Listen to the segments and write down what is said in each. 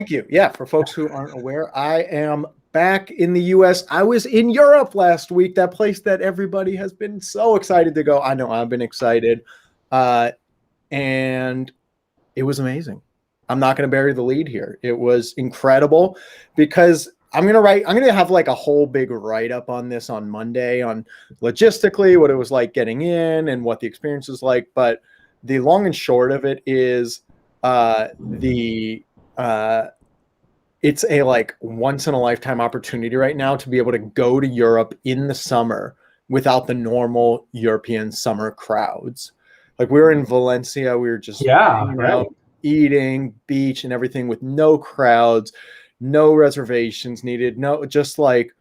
Thank you. Yeah, for folks who aren't aware, I am back in the US. I was in Europe last week, that place that everybody has been so excited to go. I know I've been excited. And it was amazing. I'm not going to bury the lead here. It was incredible because I'm going to have like a whole big write up on this on Monday on logistically what it was like getting in and what the experience was like. But the long and short of it is it's a like once in a lifetime opportunity right now to be able to go to Europe in the summer without the normal European summer crowds. Like we were in Valencia, we were just hanging out, eating, beach and everything with no crowds, no reservations needed, no, just like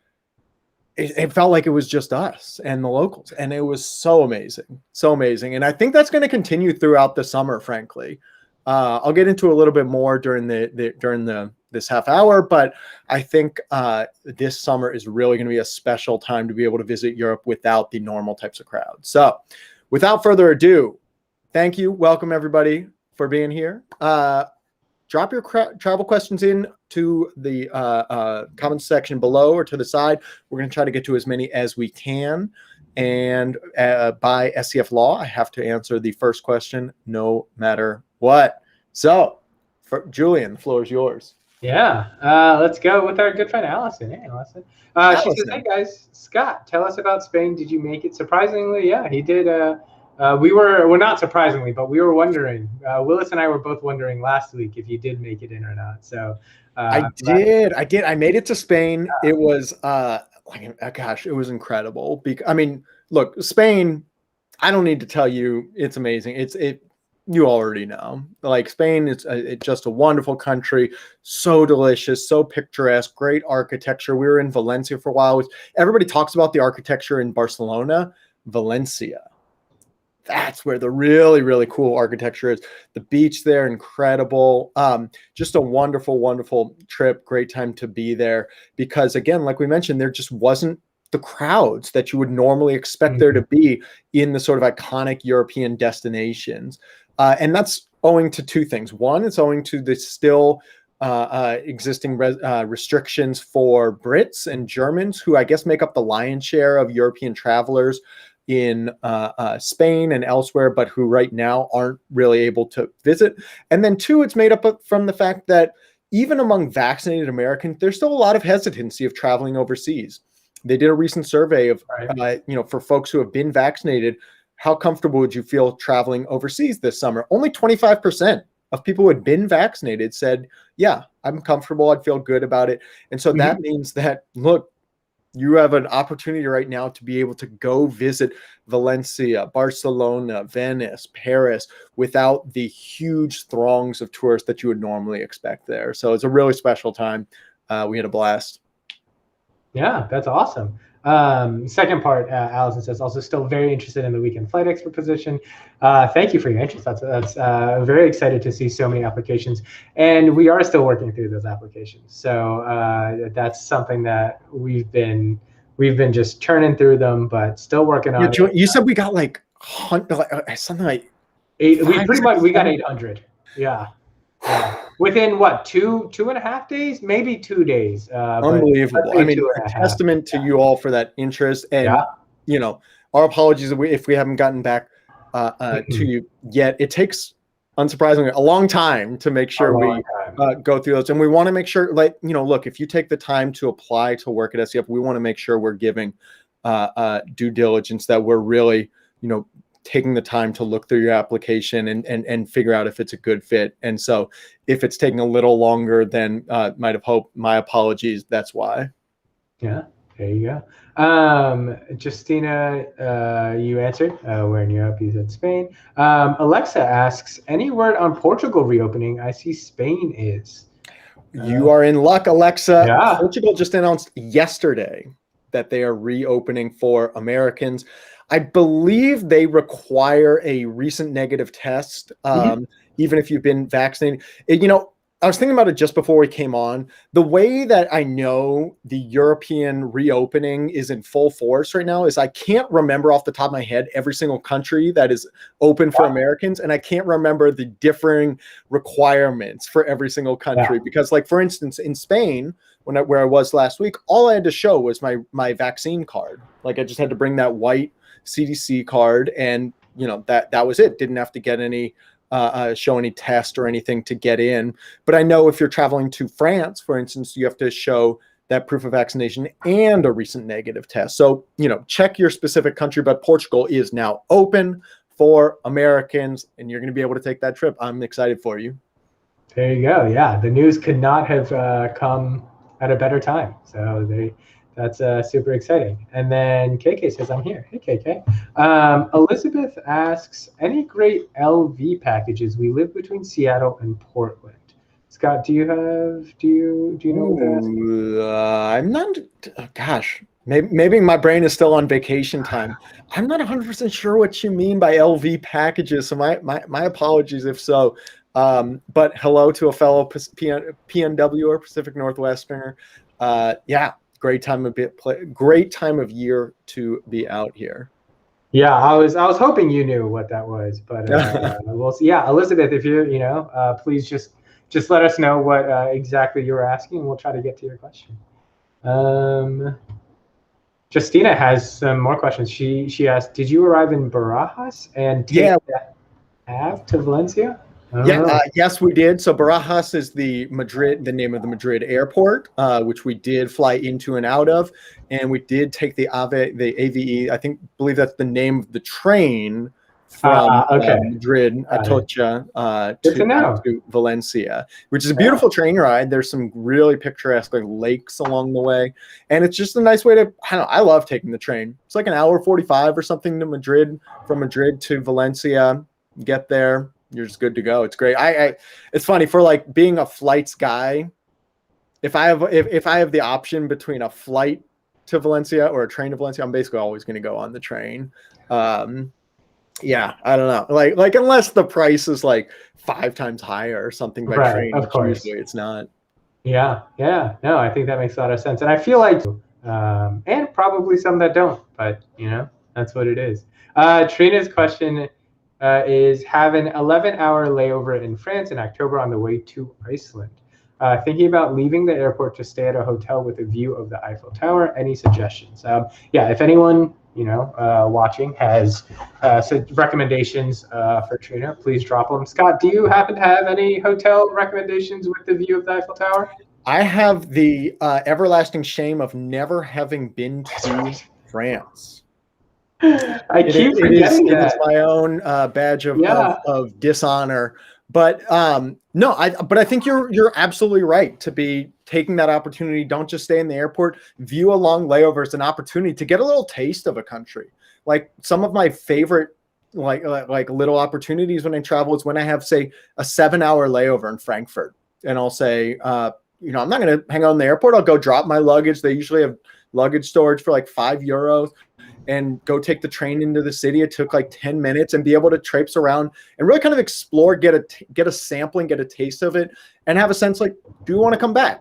it felt like it was just us and the locals, and it was so amazing. And I think that's going to continue throughout the summer, frankly. I'll get into a little bit more during this half hour, but I think this summer is really going to be a special time to be able to visit Europe without the normal types of crowds. So without further ado, thank you. Welcome everybody for being here. Drop your travel questions in to the comments section below or to the side. We're going to try to get to as many as we can. And by SCF law, I have to answer the first question no matter what. So, for Julian, the floor is yours. Yeah, let's go with our good friend Allison. Hey, Allison. She says, "Hey guys, Scott, tell us about Spain. Did you make it?" Surprisingly, yeah, he did. We're not surprisingly, but we were wondering. Willis and I were both wondering last week if you did make it in or not. So I did. I made it to Spain. It was gosh, it was incredible. I mean, look, Spain. I don't need to tell you, it's amazing. You already know. Like Spain is it's just a wonderful country, so delicious, so picturesque, great architecture. We were in Valencia for a while. Everybody talks about the architecture in Barcelona, Valencia. That's where the really, really cool architecture is. The beach there, incredible. Just a wonderful, wonderful trip. Great time to be there because, again, like we mentioned, there just wasn't the crowds that you would normally expect there to be in the sort of iconic European destinations. And that's owing to two things. One, it's owing to the still existing restrictions for Brits and Germans, who I guess make up the lion's share of European travelers in Spain and elsewhere, but who right now aren't really able to visit. And then two, it's made up from the fact that even among vaccinated Americans, there's still a lot of hesitancy of traveling overseas. They did a recent survey of, for folks who have been vaccinated, how comfortable would you feel traveling overseas this summer? Only 25% of people who had been vaccinated said, yeah, I'm comfortable. I'd feel good about it. And so that means that, look, you have an opportunity right now to be able to go visit Valencia, Barcelona, Venice, Paris without the huge throngs of tourists that you would normally expect there. So it's a really special time. We had a blast. Yeah, that's awesome. Second part, Allison says, also still very interested in the weekend flight expert position. Thank you for your interest. That's very excited to see so many applications, and we are still working through those applications. So that's something that we've been just churning through them, but still working on it. You said we got like something like 8. We got 800. Yeah. Within what, two and a half days, maybe 2 days. Unbelievable. I mean, a testament to you all for that interest. And our apologies if we haven't gotten back to you yet. It takes, unsurprisingly, a long time to make sure we go through those. And we want to make sure, look, if you take the time to apply to work at SCF, we want to make sure we're giving due diligence, that we're really, taking the time to look through your application and figure out if it's a good fit. And so if it's taking a little longer than might have hoped, my apologies. That's why. Yeah, there you go. Justina, you answered. Where in Europe? You said Spain. Alexa asks, any word on Portugal reopening? I see Spain is. You are in luck, Alexa. Yeah. Portugal just announced yesterday that they are reopening for Americans. I believe they require a recent negative test, even if you've been vaccinated. I was thinking about it just before we came on. The way that I know the European reopening is in full force right now is I can't remember off the top of my head every single country that is open for Americans, and I can't remember the differing requirements for every single country. Because, like, for instance, in Spain, where I was last week, all I had to show was my vaccine card. Like, I just had to bring that white CDC card, and that was it. Didn't have to get any show any test or anything to get in. But I know if you're traveling to France, for instance, you have to show that proof of vaccination and a recent negative test. So, check your specific country, but Portugal is now open for Americans, and you're going to be able to take that trip. I'm excited for you. There you go. Yeah, the news could not have come at a better time. So that's super exciting. And then KK says, I'm here. Hey, KK. Elizabeth asks, any great LV packages? We live between Seattle and Portland. Scott, do you know what they're asking? I'm not, gosh, maybe my brain is still on vacation time. I'm not 100% sure what you mean by LV packages. So my apologies if so. But hello to a fellow PNW or Pacific Northwesterner. Yeah. Great time of year to be out here. Yeah, I was hoping you knew what that was, but we'll see. Yeah, Elizabeth, if you're, please just let us know what exactly you were asking, and we'll try to get to your question. Justina has some more questions. She asked, did you arrive in Barajas and take that Ave to Valencia? Yes, we did. So Barajas is the name of the Madrid airport, which we did fly into and out of, and we did take the AVE. Believe that's the name of the train from Madrid, Atocha, to Valencia, which is a beautiful train ride. There's some really picturesque lakes along the way, and it's just a nice way to. I love taking the train. It's like an hour 45 or something to Madrid, from Madrid to Valencia. Get there. You're just good to go. It's great. It's funny, for like being a flights guy. If I have the option between a flight to Valencia or a train to Valencia, I'm basically always going to go on the train. Yeah, I don't know. Like unless the price is like 5 times higher or something by train, of course. Usually it's not. Yeah. No, I think that makes a lot of sense, and I feel like, and probably some that don't, but that's what it is. Trina's question. Is have an 11-hour layover in France in October on the way to Iceland. Thinking about leaving the airport to stay at a hotel with a view of the Eiffel Tower. Any suggestions? If anyone watching has recommendations for Trina, please drop them. Scott, do you happen to have any hotel recommendations with the view of the Eiffel Tower? I have the everlasting shame of never having been to France. I keep forgetting that. It's my own badge of dishonor, but no, I think you're absolutely right to be taking that opportunity. Don't just stay in the airport. View a long layover as an opportunity to get a little taste of a country. Like, some of my favorite like little opportunities when I travel is when I have, say, a 7-hour layover in Frankfurt, and I'll say, I'm not going to hang out in the airport. I'll go drop my luggage. They usually have luggage storage for like €5. And go take the train into the city. It took like 10 minutes, and be able to traipse around and really kind of explore, get a sampling, get a taste of it, and have a sense like, do you want to come back?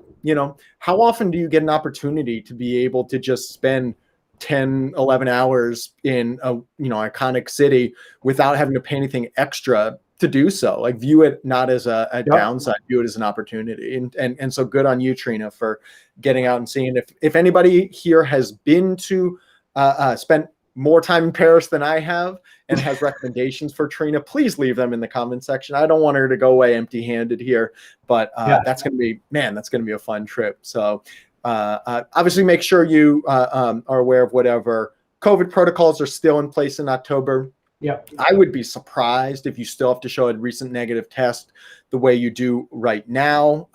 How often do you get an opportunity to be able to just spend 10, 11 hours in a iconic city without having to pay anything extra to do so? Like, view it not as a downside, view it as an opportunity. And so good on you, Trina, for getting out and seeing. If anybody here has been to spent more time in Paris than I have and has recommendations for Trina, please leave them in the comment section. I don't want her to go away empty-handed here, but that's going to be a fun trip. So obviously make sure you are aware of whatever COVID protocols are still in place in October. Yeah, I would be surprised if you still have to show a recent negative test the way you do right now,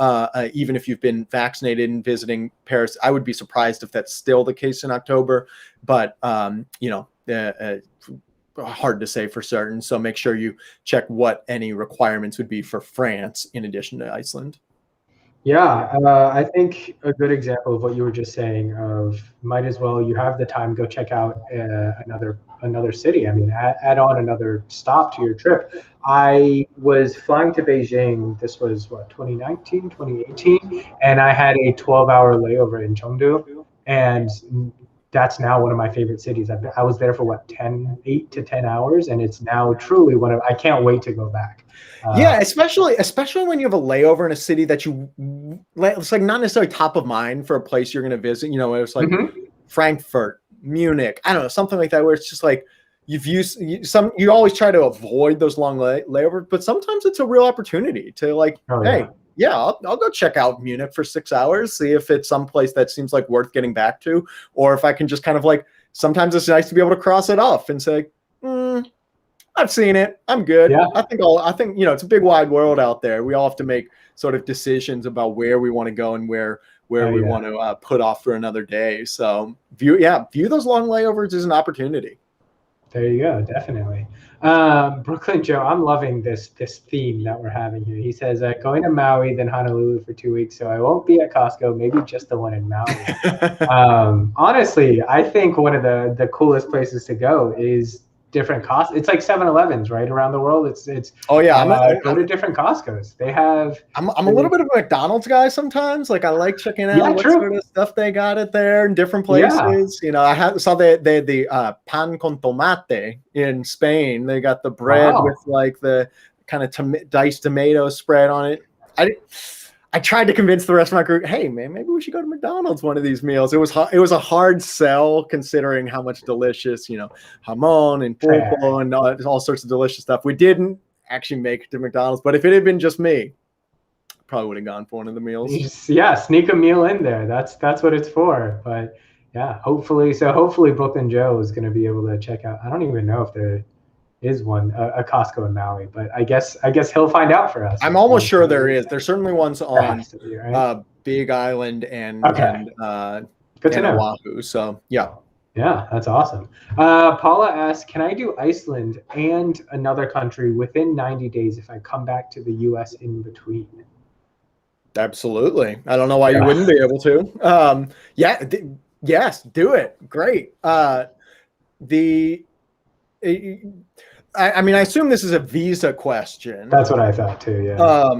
even if you've been vaccinated and visiting Paris. I would be surprised if that's still the case in October, but hard to say for certain. So make sure you check what any requirements would be for France in addition to Iceland. Yeah, I think a good example of what you were just saying of might as well, you have the time, go check out another city. I mean, add on another stop to your trip. I was flying to Beijing. This was what, 2019, 2018, and I had a 12-hour layover in Chengdu, and that's now one of my favorite cities. I was there for what, 8 to 10 hours, and it's now truly one of. I can't wait to go back. Yeah, especially when you have a layover in a city that it's like not necessarily top of mind for a place you're going to visit. You know, it's like Frankfurt, Munich, I don't know, something like that, where it's just like you always try to avoid those long layovers, but sometimes it's a real opportunity to like, hey, I'll go check out Munich for 6 hours, see if it's someplace that seems like worth getting back to, or if I can just kind of like, sometimes it's nice to be able to cross it off and say, I've seen it, I'm good. Yeah. I think it's a big wide world out there. We all have to make sort of decisions about where we want to go and where we want to put off for another day. So view those long layovers as an opportunity. There you go, definitely. Brooklyn Joe, I'm loving this theme that we're having here. He says, going to Maui, then Honolulu for 2 weeks, so I won't be at Costco, maybe just the one in Maui. Honestly, I think one of the coolest places to go is different Costco. It's like 7-Elevens right around the world. It's go to different Costco's. They have. I'm a little bit of a McDonald's guy sometimes. Like I like checking out what sort of stuff they got it there in different places. Yeah. You know, I saw the pan con tomate in Spain. They got the bread with like the kind of diced tomato spread on it. I tried to convince the rest of my group, hey man, maybe we should go to McDonald's one of these meals. It was a hard sell considering how much delicious, jamon and pulpo and all sorts of delicious stuff. We didn't actually make it to McDonald's, but if it had been just me, probably would have gone for one of the meals. Yeah, sneak a meal in there. That's what it's for. But yeah, hopefully Brooklyn Joe is going to be able to check out. I don't even know if there is one, a Costco in Maui, but I guess he'll find out for us. I'm almost sure there is. There's certainly ones on Big Island and Oahu. So yeah, that's awesome. Paula asks, can I do Iceland and another country within 90 days if I come back to the US in between? Absolutely. I don't know why you wouldn't be able to. Yes, do it. Great. I mean, I assume this is a visa question. That's what I thought too. Yeah.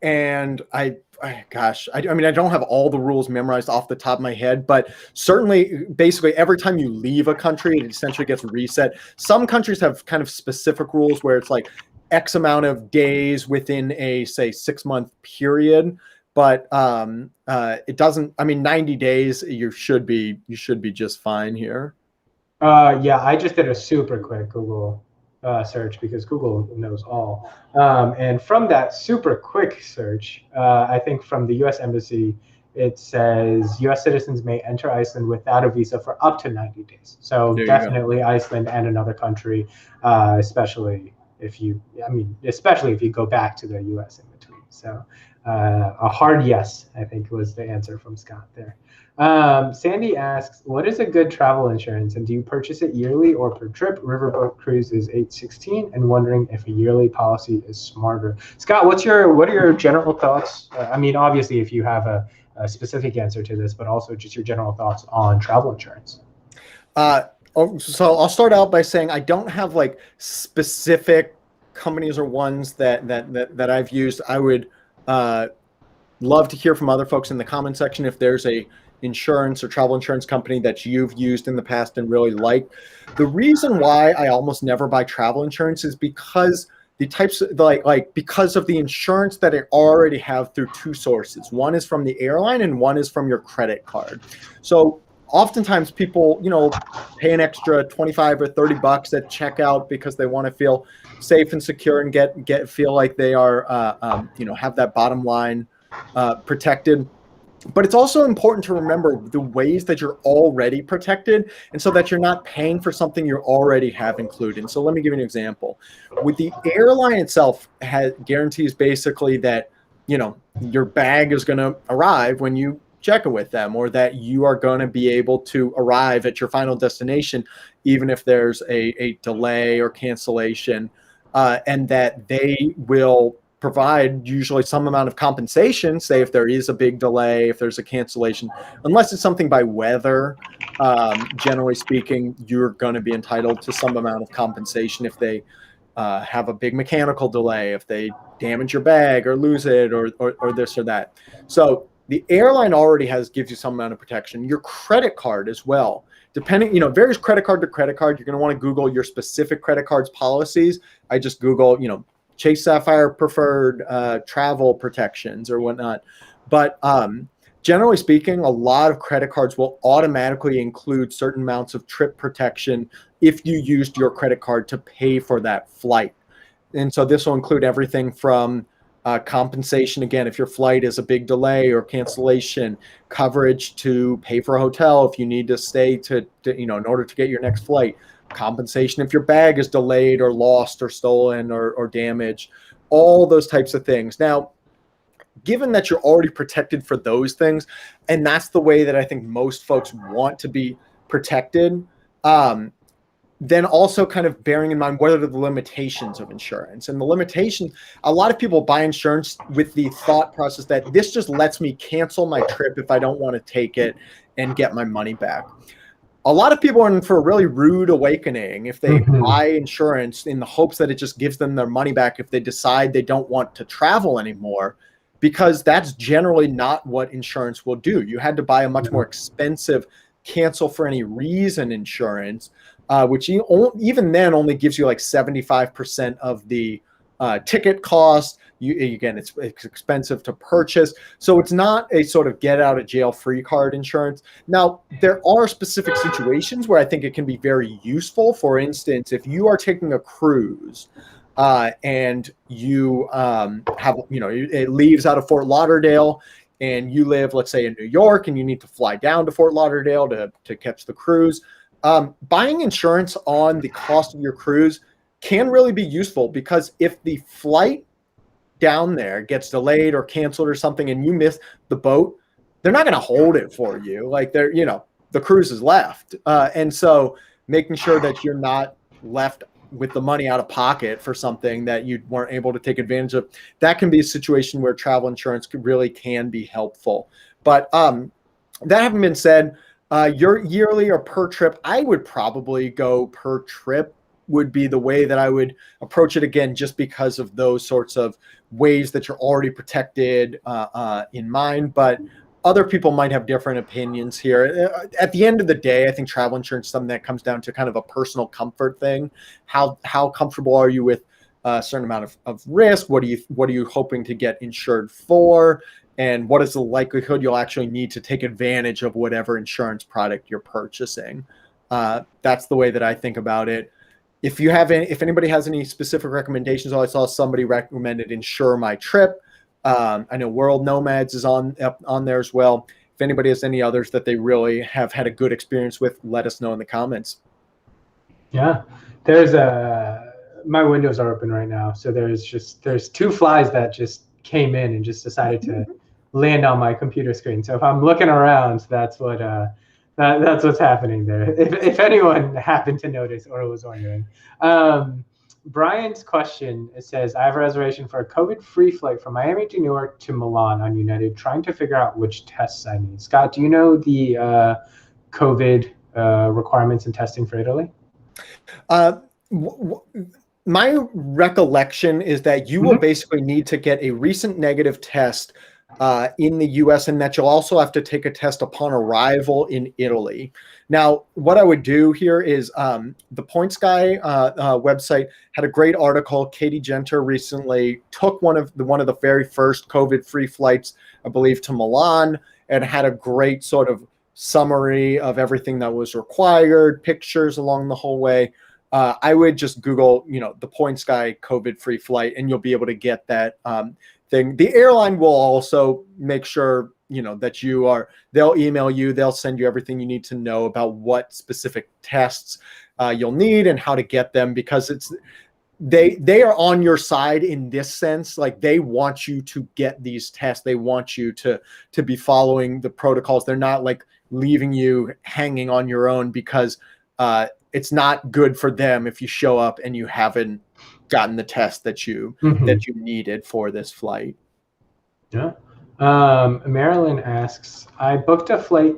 And I mean, I don't have all the rules memorized off the top of my head, but certainly, basically, every time you leave a country, it essentially gets reset. Some countries have kind of specific rules where it's like X amount of days within a, say, 6-month period, but it doesn't. I mean, 90 days, you should be just fine here. I just did a super quick Google search because Google knows all. And from that super quick search, I think from the U.S. Embassy, it says U.S. citizens may enter Iceland without a visa for up to 90 days. So definitely Iceland and another country, especially if you go back to the U.S. in between. So a hard yes, I think, was the answer from Scott there. Sandy asks, what is a good travel insurance, and do you purchase it yearly or per trip? Riverboat Cruise is $816 and wondering if a yearly policy is smarter. Scott, what are your general thoughts? I mean, obviously, if you have a specific answer to this, but also just your general thoughts on travel insurance. So I'll start out by saying I don't have like specific companies or ones that I've used. I would love to hear from other folks in the comment section if there's a insurance or travel insurance company that you've used in the past and really like. The reason why I almost never buy travel insurance is because the types of because of the insurance that I already have through two sources. One is from the airline and one is from your credit card. So oftentimes people, pay an extra 25 or 30 bucks at checkout because they want to feel safe and secure and feel like they are, have that bottom line protected. But it's also important to remember the ways that you're already protected, and so that you're not paying for something you already have included. So let me give you an example. With the airline itself, guarantees basically that, your bag is going to arrive when you check it with them, or that you are going to be able to arrive at your final destination, even if there's a delay or cancellation, and that they will provide usually some amount of compensation, say if there is a big delay, if there's a cancellation, unless it's something by weather, generally speaking, you're going to be entitled to some amount of compensation if they have a big mechanical delay, if they damage your bag or lose it or this or that. So the airline already gives you some amount of protection. Your credit card as well. Depending, varies credit card to credit card. You're going to want to Google your specific credit card's policies. I just Google, Chase Sapphire preferred travel protections or whatnot. But generally speaking, a lot of credit cards will automatically include certain amounts of trip protection if you used your credit card to pay for that flight. And so this will include everything from compensation, again, if your flight is a big delay or cancellation, coverage to pay for a hotel if you need to stay to in order to get your next flight, compensation if your bag is delayed or lost or stolen or damaged, all those types of things. Now, given that you're already protected for those things, and that's the way that I think most folks want to be protected, then also kind of bearing in mind what are the limitations of insurance. And the limitations, a lot of people buy insurance with the thought process that this just lets me cancel my trip if I don't want to take it and get my money back. A lot of people are in for a really rude awakening if they buy insurance in the hopes that it just gives them their money back if they decide they don't want to travel anymore, because that's generally not what insurance will do. You had to buy a much more expensive cancel for any reason insurance, which even then only gives you like 75% of the ticket cost. Again, it's expensive to purchase. So it's not a sort of get out of jail free card insurance. Now, there are specific situations where I think it can be very useful. For instance, if you are taking a cruise and you it leaves out of Fort Lauderdale and you live, let's say, in New York and you need to fly down to Fort Lauderdale to catch the cruise, buying insurance on the cost of your cruise can really be useful, because if the flight down there gets delayed or canceled or something and you miss the boat, they're not going to hold it for you. Like the cruise is left. And so making sure that you're not left with the money out of pocket for something that you weren't able to take advantage of, that can be a situation where travel insurance really can be helpful. But that having been said, your yearly or per trip, I would probably go per trip would be the way that I would approach it, again, just because of those sorts of ways that you're already protected in mind. But other people might have different opinions here. At the end of the day, I think travel insurance is something that comes down to kind of a personal comfort thing. How comfortable are you with a certain amount of risk? What are you hoping to get insured for? And what is the likelihood you'll actually need to take advantage of whatever insurance product you're purchasing? That's the way that I think about it. If anybody has any specific recommendations, I saw somebody recommended Insure My Trip. I know World Nomads is on there as well. If anybody has any others that they really have had a good experience with, let us know in the comments. Yeah, there's my windows are open right now, so there's two flies that just came in and just decided to land on my computer screen. So if I'm looking around, that's what's happening there. If anyone happened to notice or was wondering. Brian's question, it says, I have a reservation for a COVID-free flight from Miami to Newark to Milan on United, trying to figure out which tests I need. Scott, do you know the COVID requirements and testing for Italy? My recollection is that you will basically need to get a recent negative test in the US, and that you'll also have to take a test upon arrival in Italy. Now, what I would do here is the Points Guy website had a great article. Katie Genter recently took one of the very first COVID-free flights, I believe, to Milan, and had a great sort of summary of everything that was required, pictures along the whole way. I would just Google, the Points Guy COVID-free flight, and you'll be able to get that thing. The airline will also make sure, that they'll email you, they'll send you everything you need to know about what specific tests you'll need and how to get them, because they are on your side in this sense. Like, they want you to get these tests. They want you to be following the protocols. They're not like leaving you hanging on your own, because it's not good for them if you show up and you haven't gotten the test that you needed for this flight. Yeah. Marilyn asks, I booked a flight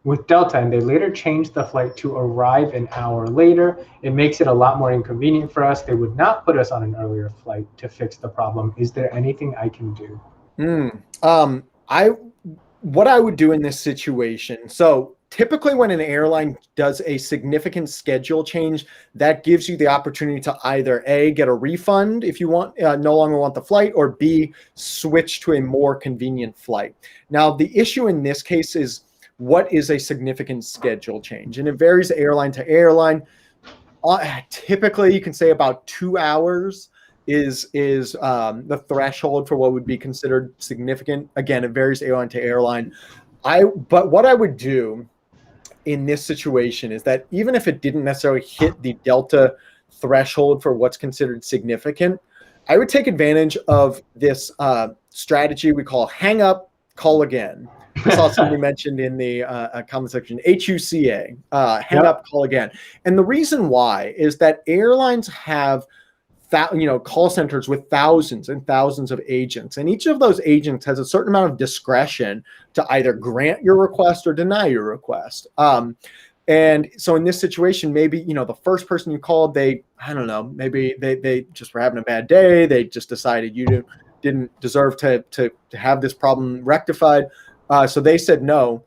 with Delta, and they later changed the flight to arrive an hour later. It makes it a lot more inconvenient for us. They would not put us on an earlier flight to fix the problem. Is there anything I can do? What I would do in this situation. So typically when an airline does a significant schedule change, that gives you the opportunity to either A, get a refund if you want no longer want the flight, or B, switch to a more convenient flight. Now, the issue in this case is what is a significant schedule change? And it varies airline to airline. Typically, you can say about 2 hours is the threshold for what would be considered significant. Again, it varies airline to airline. But what I would do in this situation is that even if it didn't necessarily hit the Delta threshold for what's considered significant, I would take advantage of this strategy we call hang up, call again. I saw somebody mentioned in the comment section, HUCA, hang up, call again. And the reason why is that airlines have call centers with thousands and thousands of agents, and each of those agents has a certain amount of discretion to either grant your request or deny your request. And so in this situation, maybe, the first person you called, maybe they just were having a bad day. They just decided you didn't deserve to have this problem rectified. So they said no.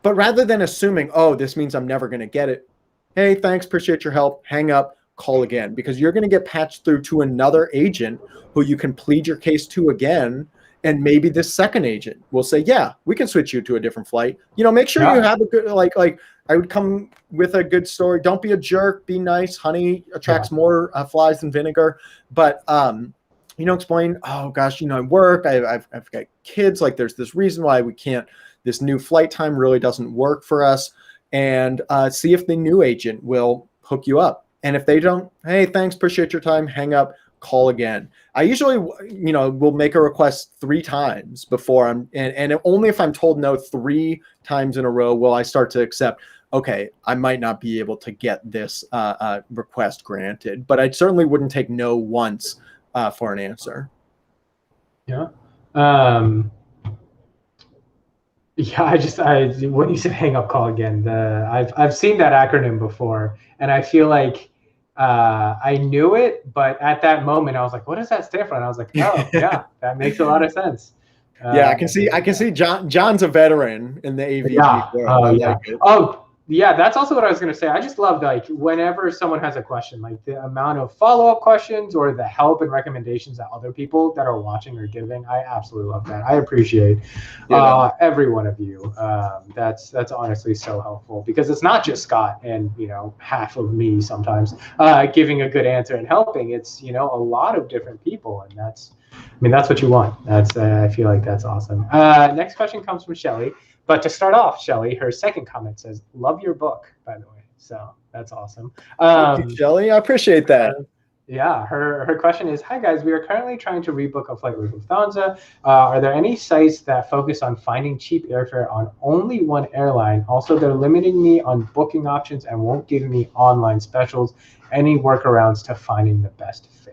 But rather than assuming, oh, this means I'm never going to get it. Hey, thanks, appreciate your help. Hang up, call again, because you're going to get patched through to another agent who you can plead your case to again. And maybe this second agent will say, yeah, we can switch you to a different flight. Make sure you have a good, like I would come with a good story. Don't be a jerk, be nice. Honey attracts more flies than vinegar. But, explain, oh gosh, I work, I've got kids. Like there's this reason why we can't, this new flight time really doesn't work for us. And see if the new agent will hook you up. And if they don't, hey, thanks, appreciate your time, hang up, call again. I usually, will make a request 3 times before and only if I'm told no 3 times in a row will I start to accept, okay, I might not be able to get this request granted, but I certainly wouldn't take no once for an answer. Yeah. When you said hang up, call again, I've seen that acronym before, and I feel like I knew it, but at that moment I was like, what does that stand for? And I was like, oh yeah, that makes a lot of sense. I can see John's a veteran in the AVG world. Like it. Oh yeah, that's also what I was going to say. I just love, like, whenever someone has a question, like the amount of follow-up questions or the help and recommendations that other people that are watching are giving. I absolutely love that. I appreciate every one of you. That's honestly so helpful, because it's not just Scott and half of me sometimes giving a good answer and helping. It's a lot of different people, and that's what you want. I feel like that's awesome. Next question comes from Shelly. But to start off, Shelly, her second comment says, love your book, by the way. So that's awesome. Thank you, Shelly. I appreciate that. Her question is, hi, guys. We are currently trying to rebook a flight with Lufthansa. Are there any sites that focus on finding cheap airfare on only one airline? Also, they're limiting me on booking options and won't give me online specials. Any workarounds to finding the best fares?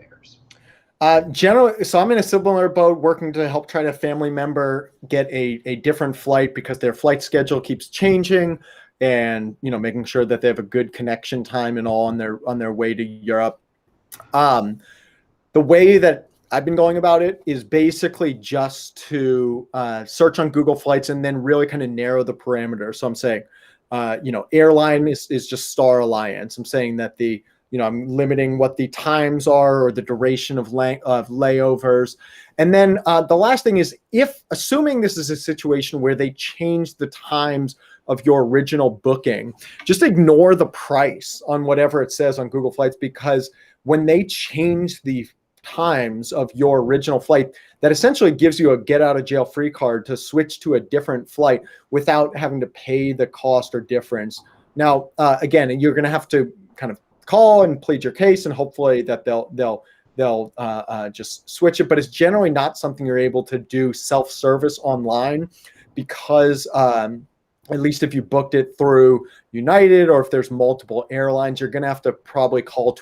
Generally, so I'm in a similar boat, working to help try to family member get a different flight because their flight schedule keeps changing, and making sure that they have a good connection time and all on their way to Europe. The way that I've been going about it is basically just to search on Google Flights and then really kind of narrow the parameters. So I'm saying, airline is just Star Alliance. I'm saying that I'm limiting what the times are or the duration of layovers. And then the last thing is, assuming this is a situation where they change the times of your original booking, just ignore the price on whatever it says on Google Flights, because when they change the times of your original flight, that essentially gives you a get out of jail free card to switch to a different flight without having to pay the cost or difference. Now, again, you're going to have to kind of call and plead your case, and hopefully that they'll just switch it. But it's generally not something you're able to do self-service online, because at least if you booked it through United, or if there's multiple airlines, you're going to have to probably call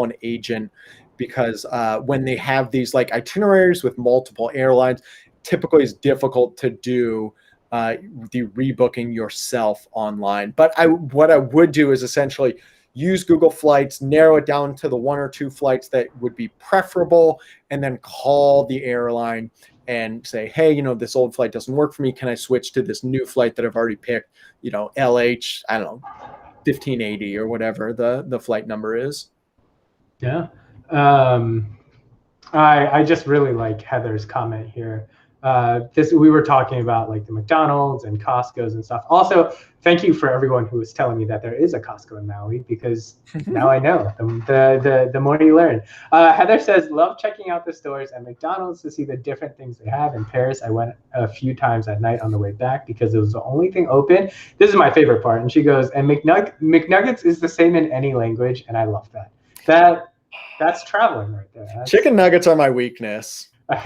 an agent, because when they have these like itineraries with multiple airlines, typically it's difficult to do the rebooking yourself online. But what I would do is essentially use Google Flights, narrow it down to the 1 or 2 flights that would be preferable, and then call the airline and say, hey, you know, this old flight doesn't work for me. Can I switch to this new flight that I've already picked? You know, LH, I don't know, 1580 or whatever the flight number is. Yeah. I just really like Heather's comment here. We were talking about like the McDonald's and Costco's and stuff. Also, thank you for everyone who was telling me that there is a Costco in Maui, because now I know. The more you learn. Heather says, love checking out the stores at McDonald's to see the different things they have. In Paris, I went a few times at night on the way back because it was the only thing open. This is my favorite part. And she goes, and McNuggets is the same in any language, and I love that. That's traveling right there. Chicken nuggets are my weakness. I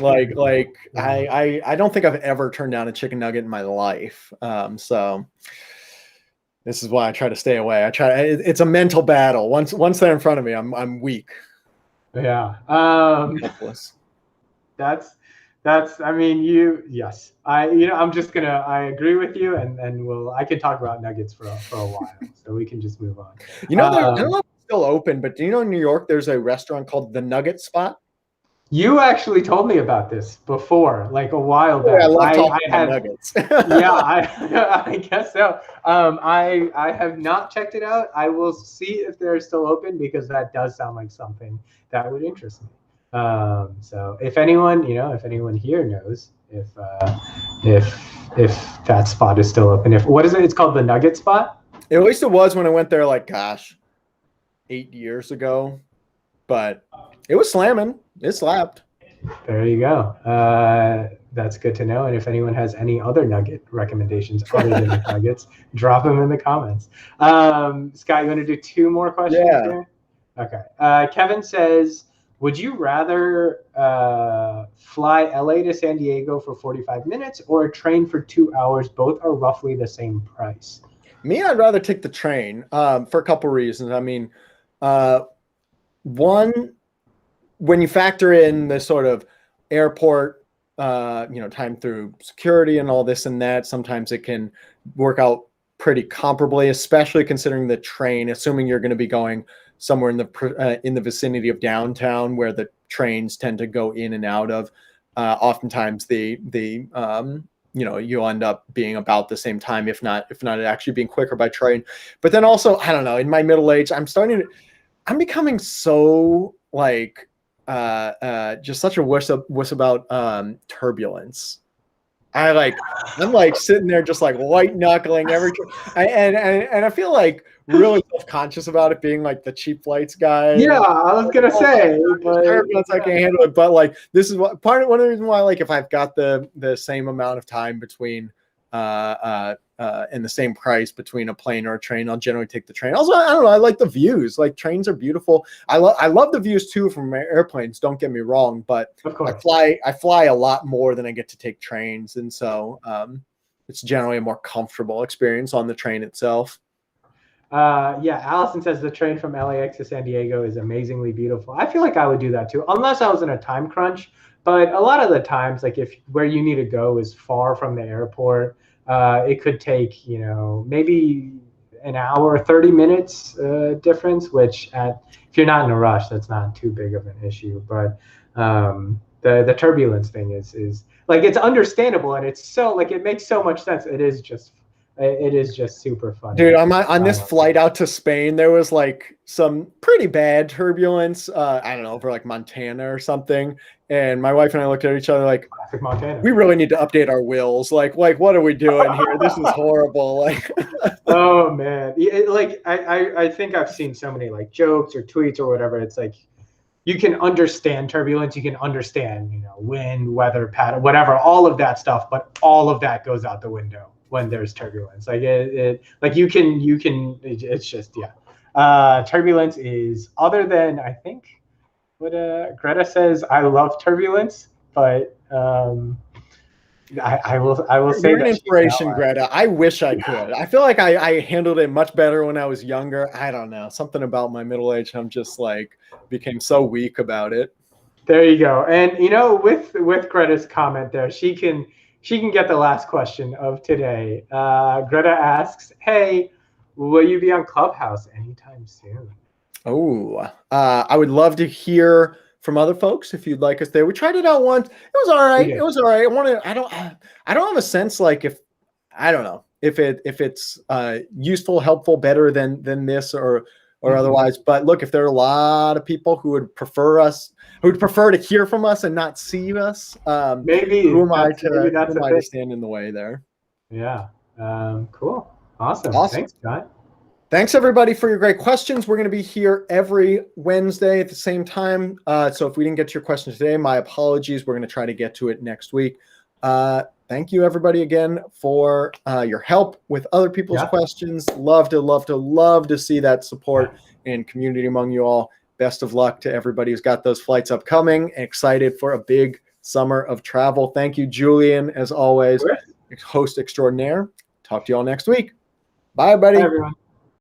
don't think I've ever turned down a chicken nugget in my life. So this is why I try to stay away. It's a mental battle. Once they're in front of me, I'm weak. Yeah. That's I mean, yes. I'm just gonna, I agree with you, and I can talk about nuggets for a while, so we can just move on. You know, I don't know if it's still open, but do you know in New York there's a restaurant called the Nugget Spot? You actually told me about this before, like a while back. Yeah, I love talking about nuggets. Yeah, I guess so. I have not checked it out. I will see if they're still open, because that does sound like something that would interest me. So if anyone here knows if that spot is still open, what is it? It's called the Nugget Spot? At least it was when I went there, like, gosh, 8 years ago. But it was slamming. It slapped. There you go. That's good to know. And if anyone has any other nugget recommendations other than McNuggets, drop them in the comments. Scott, you want to do 2 more questions? Yeah. Here? Okay. Kevin says, would you rather fly LA to San Diego for 45 minutes or a train for 2 hours? Both are roughly the same price. Me, I'd rather take the train for a couple reasons. I mean, one, when you factor in the sort of airport, time through security and all this and that, sometimes it can work out pretty comparably, especially considering the train, assuming you're going to be going somewhere in the vicinity of downtown where the trains tend to go in and out of. Oftentimes you'll end up being about the same time, if not actually being quicker by train. But then also, I don't know, in my middle age, I'm becoming so like just such a wuss about turbulence. I'm like sitting there just like white knuckling and I feel like really self-conscious about it, being like the cheap flights guy. Yeah, I was gonna say, but turbulence, I can't handle it. But like, this is one of the reasons why, like, if I've got the same amount of time between and the same price between a plane or a train, I'll generally take the train. Also, I don't know, I like the views. Like, trains are beautiful. I love the views too from airplanes, don't get me wrong, but of course. I fly a lot more than I get to take trains, and so it's generally a more comfortable experience on the train itself. Yeah, Allison says the train from LAX to San Diego is amazingly beautiful. I feel like I would do that too, unless I was in a time crunch. But a lot of the times, like, if where you need to go is far from the airport, it could take, maybe an hour, 30 minutes difference, which if you're not in a rush, that's not too big of an issue. But the turbulence thing is like, it's understandable, and it's so, like, it makes so much sense. It is just super fun. Dude, on this flight out to Spain, there was like some pretty bad turbulence. I don't know, over like Montana or something. And my wife and I looked at each other like, we really need to update our wills. Like what are we doing here? This is horrible. Like, oh man. I think I've seen so many like jokes or tweets or whatever. It's like, you can understand turbulence, you can understand, wind, weather pattern, whatever, all of that stuff, but all of that goes out the window when there's turbulence. Like it's just, yeah. Turbulence is, other than, I think what Greta says, I love turbulence, but I will say you're an inspiration, Greta. I wish I could. I feel like I handled it much better when I was younger. I don't know, something about my middle age, I'm just like became so weak about it. There you go. And with Greta's comment there, she can she can get the last question of today. Greta asks, hey, will you be on Clubhouse anytime soon? Oh, I would love to hear from other folks if you'd like us there. We tried it out once. It was all right. It was all right. I don't have a sense like if it's useful, helpful, better than this or otherwise. But look, if there are a lot of people who would prefer to hear from us and not see us, maybe who am I that's to stand in the way there? Yeah. Cool. Awesome. Thanks, Scott. Thanks, everybody, for your great questions. We're going to be here every Wednesday at the same time. So if we didn't get to your question today, my apologies. We're going to try to get to it next week. Thank you, everybody, again, for your help with other people's questions. Love to see that support and community among you all. Best of luck to everybody who's got those flights upcoming. Excited for a big summer of travel. Thank you, Julian, as always, host extraordinaire. Talk to you all next week. Bye, everybody. Bye, everyone.